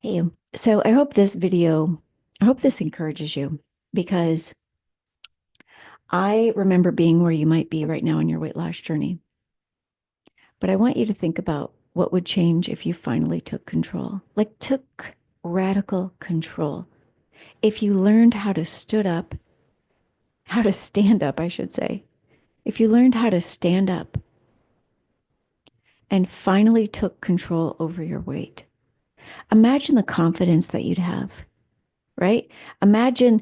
Hey, so I hope this encourages you because I remember being where you might be right now in your weight loss journey. But I want you to think about what would change if you finally took control, like took radical control. If you learned how to stand up, I should say, if you learned how to stand up and finally took control over your weight, imagine the confidence that you'd have, right? Imagine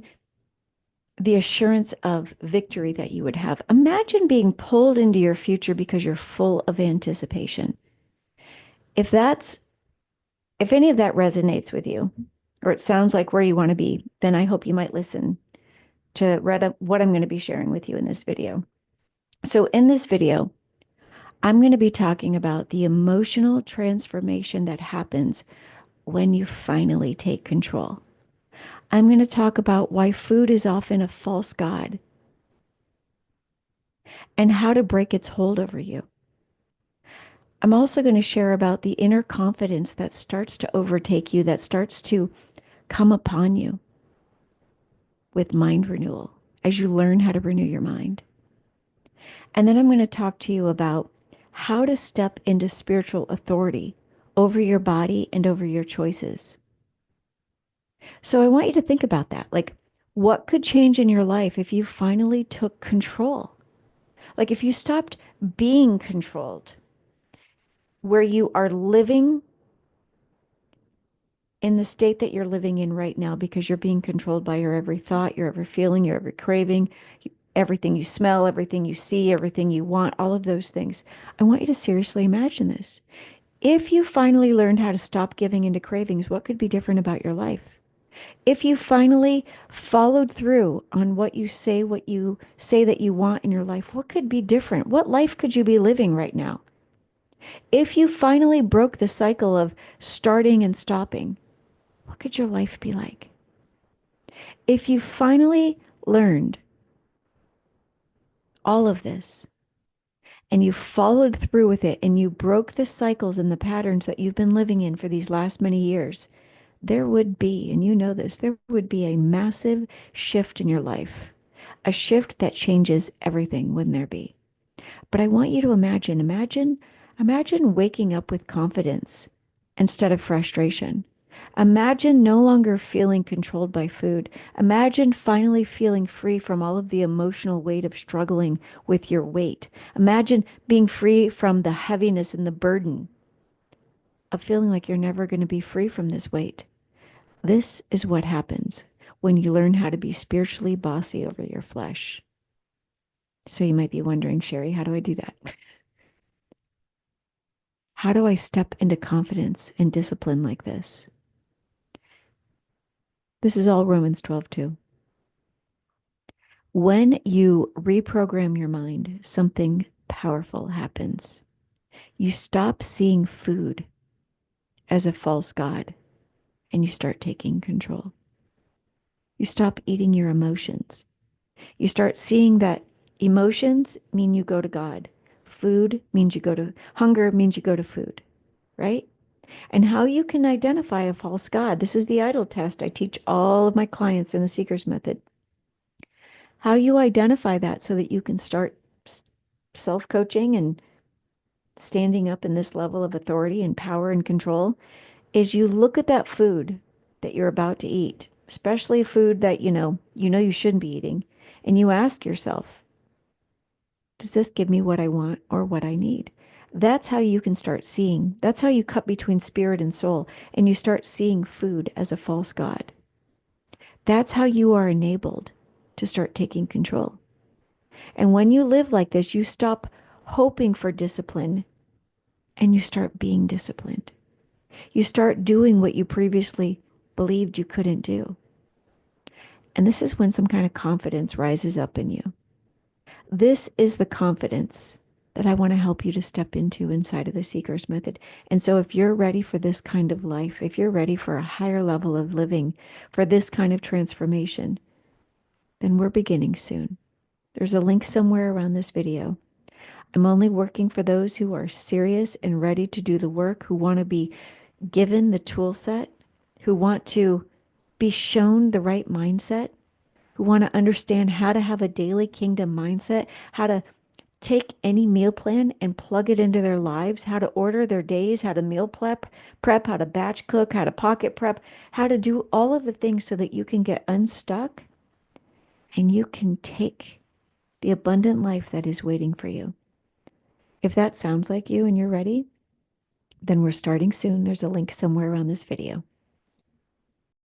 the assurance of victory that you would have. Imagine being pulled into your future because you're full of anticipation. If that's, if any of that resonates with you, or it sounds like where you want to be, then I hope you might listen to what I'm going to be sharing with you in this video. So, in this video, I'm going to be talking about the emotional transformation that happens when you finally take control. I'm going to talk about why food is often a false god and how to break its hold over you. I'm also going to share about the inner confidence that starts to overtake you, that starts to come upon you with mind renewal as you learn how to renew your mind. And then I'm going to talk to you about how to step into spiritual authority over your body and over your choices. So I want you to think about that. Like, what could change in your life if you finally took control? Like, if you stopped being controlled, where you are living in the state that you're living in right now because you're being controlled by your every thought, your every feeling, your every craving, everything you smell, everything you see, everything you want, all of those things. I want you to seriously imagine this. If you finally learned how to stop giving into cravings, what could be different about your life? If you finally followed through on what you say that you want in your life, what could be different? What life could you be living right now? If you finally broke the cycle of starting and stopping, what could your life be like? If you finally learned all of this and you followed through with it and you broke the cycles and the patterns that you've been living in for these last many years, there would be, and you know this, there would be a massive shift in your life, a shift that changes everything, wouldn't there be? But I want you to imagine waking up with confidence instead of frustration. Imagine no longer feeling controlled by food. Imagine finally feeling free from all of the emotional weight of struggling with your weight. Imagine being free from the heaviness and the burden of feeling like you're never going to be free from this weight. This is what happens when you learn how to be spiritually bossy over your flesh. So you might be wondering, Sherry, how do I do that? How do I step into confidence and discipline like this? This is all Romans 12:2. When you reprogram your mind, something powerful happens. You stop seeing food as a false god and you start taking control. You stop eating your emotions. You start seeing that emotions mean you go to God. Food means you go to hunger, means you go to food, right? And how you can identify a false god. This is the idol test I teach all of my clients in the Seeker's Method. How you identify that so that you can start self-coaching and standing up in this level of authority and power and control is you look at that food that you're about to eat, especially food that you shouldn't be eating, and you ask yourself, does this give me what I want or what I need? That's how you can start seeing. That's how you cut between spirit and soul, and you start seeing food as a false god. That's how you are enabled to start taking control. And when you live like this, you stop hoping for discipline and you start being disciplined. You start doing what you previously believed you couldn't do. And this is when some kind of confidence rises up in you. This is the confidence that I want to help you to step into inside of the Seeker's Method. And so if you're ready for this kind of life, if you're ready for a higher level of living, for this kind of transformation, then we're beginning soon. There's a link somewhere around this video. I'm only working for those who are serious and ready to do the work, who want to be given the tool set who want to be shown the right mindset, who want to understand how to have a daily kingdom mindset, how to take any meal plan and plug it into their lives, how to order their days, how to prep, how to batch cook, how to pocket prep, how to do all of the things so that you can get unstuck and you can take the abundant life that is waiting for you. If that sounds like you and you're ready, then we're starting soon. There's a link somewhere around this video.